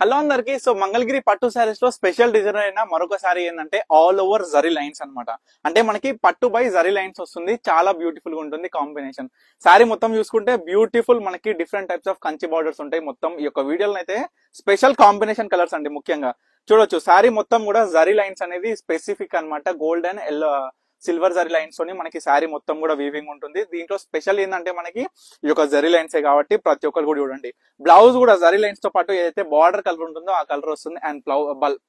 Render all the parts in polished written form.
Hello అందరికి. So Mangalagiri పట్టు శారీస్ లో స్పెషల్ డిజైన్ అయిన మరొక శారీ ఏంటంటే ఆల్ ఓవర్ జరీ లైన్స్ అన్నమాట. అంటే మనకి పట్టు బై జరీ లైన్స్ వస్తుంది. చాలా బ్యూటిఫుల్ గా ఉంటుంది కాంబినేషన్. శారీ మొత్తం చూసుకుంటే బ్యూటిఫుల్ మనకి different types of Kanchi borders ఉంటాయి. మొత్తం ఈ యొక్క వీడియోలో అయితే స్పెషల్ కాంబినేషన్ కలర్స్ అండి. ముఖ్యంగా చూడొచ్చు శారీ మొత్తం కూడా జరీ లైన్స్ అనేది స్పెసిఫిక్ అన్నమాట. Gold and yellow silver zari lines తోని మనకి శారీ మొత్తం కూడా వీవింగ్ ఉంటుంది. దీంట్లో స్పెషల్ ఏంటంటే మనకి ఈ యొక్క జరీ లైన్సే కాబట్టి ప్రతి ఒక్కరు కూడా చూడండి. బ్లౌజ్ కూడా జరీ లైన్స్ తో పాటు ఏదైతే బార్డర్ కలర్ ఉంటుందో ఆ కలర్ వస్తుంది. అండ్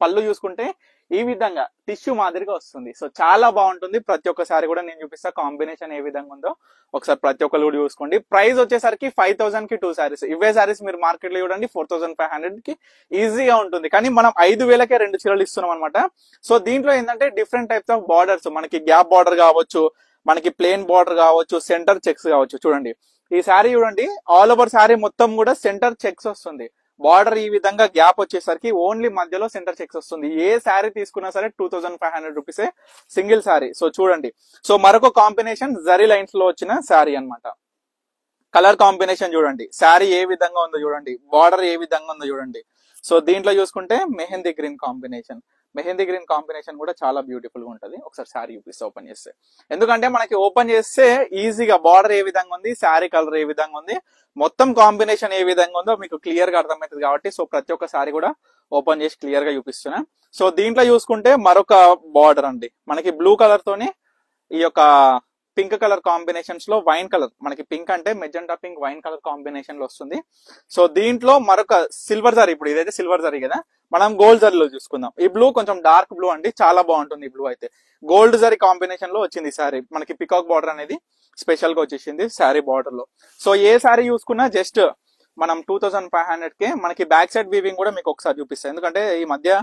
పళ్ళు చూసుకుంటే ఈ విధంగా టిష్యూ మాదిరిగా వస్తుంది. సో చాలా బాగుంటుంది. ప్రతి ఒక్కసారి కూడా నేను చూపిస్తా కాంబినేషన్ ఏ విధంగా ఉందో ఒకసారి ప్రతి ఒక్కరు కూడా చూసుకోండి. ప్రైస్ వచ్చేసరికి 5,000 కి 2 సారీస్. ఇవే సారీస్ మీరు మార్కెట్ లో చూడండి 4,500 కి ఈజీగా ఉంటుంది. కానీ మనం 5,000కే 2 చీరలు ఇస్తున్నాం అనమాట. సో దీంట్లో ఏంటంటే డిఫరెంట్ టైప్స్ ఆఫ్ బార్డర్స్, మనకి గ్యాప్ బార్డర్ కావచ్చు, మనకి ప్లేన్ బార్డర్ కావచ్చు, సెంటర్ చెక్స్ కావచ్చు. చూడండి ఈ శారీ చూడండి, ఆల్ ఓవర్ శారీ మొత్తం కూడా సెంటర్ చెక్స్ వస్తుంది. బార్డర్ ఈ విధంగా గ్యాప్ వచ్చేసరికి ఓన్లీ మధ్యలో సెంటర్ చెక్స్ వస్తుంది. ఏ శారీ తీసుకున్నా సరే 2,500 రూపీసే సింగిల్ శారీ. సో చూడండి, సో మరొక కాంబినేషన్ జరీ లైన్స్ లో వచ్చిన శారీ అన్నమాట. కలర్ కాంబినేషన్ చూడండి, శారీ ఏ విధంగా ఉందో చూడండి, బార్డర్ ఏ విధంగా ఉందో చూడండి. సో దీంట్లో చూసుకుంటే mehndi green combination. Mehndi green combination కూడా చాలా బ్యూటిఫుల్ గా ఉంటది. ఒకసారి శారీ చూపిస్తే ఓపెన్ చేస్తే, ఎందుకంటే మనకి ఓపెన్ చేస్తే ఈజీగా బార్డర్ ఏ విధంగా ఉంది, శారీ కలర్ ఏ విధంగా ఉంది, మొత్తం కాంబినేషన్ ఏ విధంగా ఉందో మీకు క్లియర్ గా అర్థమవుతుంది. కాబట్టి సో ప్రతి ఒక్క శారీ కూడా ఓపెన్ చేసి క్లియర్ గా చూపిస్తున్నా. సో దీంట్లో చూసుకుంటే మరొక బార్డర్ అండి, మనకి బ్లూ కలర్ తోని ఈ యొక్క పింక్ కలర్ కాంబినేషన్స్ లో వైన్ కలర్, మనకి పింక్ అంటే magenta pink wine colour combination లో వస్తుంది. సో దీంట్లో మరొక సిల్వర్ జరీ, ఇప్పుడు ఇదైతే సిల్వర్ జరీ కదా, మనం గోల్డ్ జరీలో చూసుకుందాం. ఈ బ్లూ కొంచెం డార్క్ బ్లూ అండి, చాలా బాగుంటుంది. ఈ బ్లూ అయితే గోల్డ్ జరీ కాంబినేషన్ లో వచ్చింది శారీ. మనకి పికాక్ బార్డర్ అనేది స్పెషల్ గా వచ్చేసింది శారీ బార్డర్ లో. సో ఏ శారీ చూసుకున్నా జస్ట్ మనం 2,500 కే. మనకి బ్యాక్ సైడ్ వీవింగ్ కూడా మీకు ఒకసారి చూపిస్తాను, ఎందుకంటే ఈ మధ్య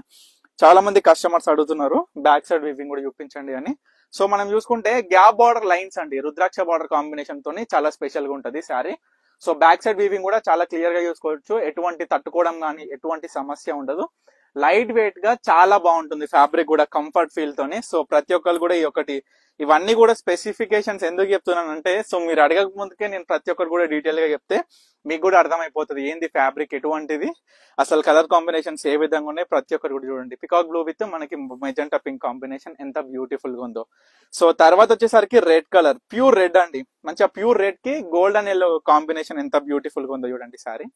చాలా మంది కస్టమర్స్ అడుగుతున్నారు బ్యాక్ సైడ్ వీవింగ్ కూడా చూపించండి అని. సో మనం చూసుకుంటే గ్యాప్ బార్డర్ లైన్స్ అండి, రుద్రాక్ష బార్డర్ కాంబినేషన్ తోని చాలా స్పెషల్ గా ఉంటది sari. So back side weaving కూడా చాలా క్లియర్ గా చూసుకోవచ్చు. ఎటువంటి తట్టుకోవడం కానీ ఎటువంటి సమస్య ఉండదు. లైట్ వెయిట్ గా చాలా బాగుంటుంది. ఫ్యాబ్రిక్ కూడా కంఫర్ట్ ఫీల్ తోని. సో ప్రతి ఒక్కరు కూడా ఇవన్నీ కూడా స్పెసిఫికేషన్స్ ఎందుకు చెప్తున్నానంటే, సో మీరు అడగక ముందుకే నేను ప్రతి ఒక్కరు కూడా డీటెయిల్ గా చెప్తే మీకు కూడా అర్థమైపోతుంది ఏంది ఫ్యాబ్రిక్ ఎటువంటిది, అసలు కలర్ కాంబినేషన్స్ ఏ విధంగా ఉన్నాయి. ప్రతి ఒక్కరు కూడా చూడండి, పికాక్ బ్లూ విత్ మనకి మెజెంటా పింక్ కాంబినేషన్ ఎంత బ్యూటిఫుల్ గా ఉందో. సో తర్వాత వచ్చేసరికి రెడ్ కలర్, ప్యూర్ రెడ్ అండి, మంచిగా ప్యూర్ రెడ్ కి గోల్డ్ అండ్ ఎల్లో కాంబినేషన్ ఎంత బ్యూటిఫుల్ గా ఉందో చూడండి సారీ.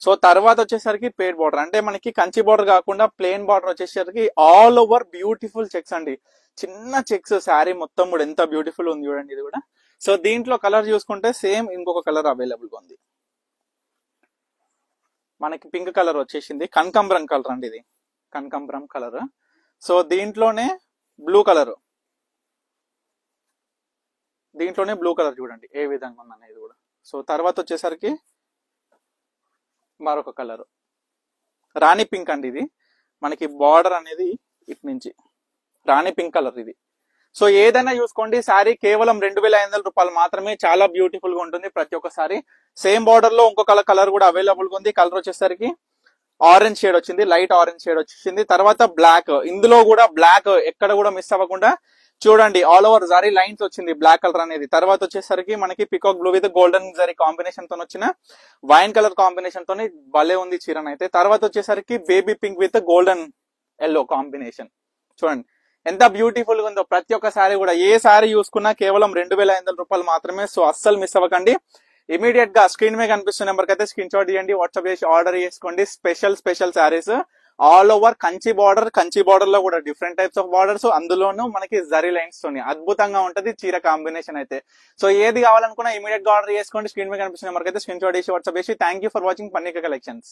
సో తర్వాత వచ్చేసరికి పేడ్ బార్డర్, అంటే మనకి కంచి బార్డర్ కాకుండా ప్లేన్ బార్డర్ వచ్చేసరికి ఆల్ ఓవర్ బ్యూటిఫుల్ చెక్స్ అండి, చిన్న చెక్స్. శారీ మొత్తం కూడా ఎంత బ్యూటిఫుల్ ఉంది చూడండి ఇది కూడా. సో దీంట్లో కలర్ చూసుకుంటే సేమ్ ఇంకొక కలర్ అవైలబుల్ గా ఉంది, మనకి పింక్ కలర్ వచ్చేసింది. కనకాంబరం కలర్ అండి ఇది, కనకాంబరం కలర్. సో దీంట్లోనే బ్లూ కలర్, చూడండి ఏ విధంగా ఉంది అనేది కూడా. సో తర్వాత వచ్చేసరికి మరొక కలర్ రాణి పింక్ అండి, ఇది మనకి బార్డర్ అనేది ఇటు నుంచి రాణి పింక్ కలర్ ఇది. సో ఏదైనా చూసుకోండి, శారీ కేవలం 2,500 రూపాయలు మాత్రమే. చాలా బ్యూటిఫుల్ గా ఉంటుంది ప్రతి ఒక్కసారి. సేమ్ బార్డర్ లో ఇంకొక కలర్ కూడా అవైలబుల్ గా ఉంది. కలర్ వచ్చేసరికి ఆరెంజ్ షేడ్ వచ్చింది, లైట్ ఆరెంజ్ షేడ్ వచ్చేసింది. తర్వాత బ్లాక్, ఇందులో కూడా బ్లాక్ ఎక్కడ కూడా మిస్ అవ్వకుండా చూడండి, ఆల్ ఓవర్ జరీ లైన్స్ వచ్చింది బ్లాక్ కలర్ అనేది. తర్వాత వచ్చేసరికి మనకి peacock blue with golden zari combination తో వచ్చిన వైన్ కలర్ కాంబినేషన్ తోని భలే ఉంది చీరన్ అయితే. తర్వాత వచ్చేసరికి baby pink with golden yellow combination. చూడండి ఎంత బ్యూటిఫుల్ గా ఉందో. ప్రతి ఒక్క శారీ కూడా ఏ శారీ చూసుకున్నా కేవలం 2,500 రూపాయలు మాత్రమే. సో అస్సలు మిస్ అవ్వకండి. ఇమీడియట్ గా స్క్రీన్ మీద కనిపిస్తున్న నెంబర్ కి అయితే స్క్రీన్ షాట్ ఇవ్వండి, వాట్సాప్ చేసి ఆర్డర్ చేసుకోండి. Special saris all over Kanchi border లో కూడా డిఫరెంట్ టైప్స్ ఆఫ్ బార్డర్స్, అందులోనూ మనకి జరీ లైన్స్ తోని అద్భుతంగా ఉంటది చీర కాంబినేషన్ అయితే. సో ఏది కావాలనుకున్నా ఇమీడియట్ గా ఆర్డర్ చేసుకోండి. స్క్రీన్ మీద కనిపిస్తున్న నెంబర్ కి అయితే స్క్రీన్ షాట్ చేసి వాట్సాప్ చేసి. Thank you for watching Pannika collections.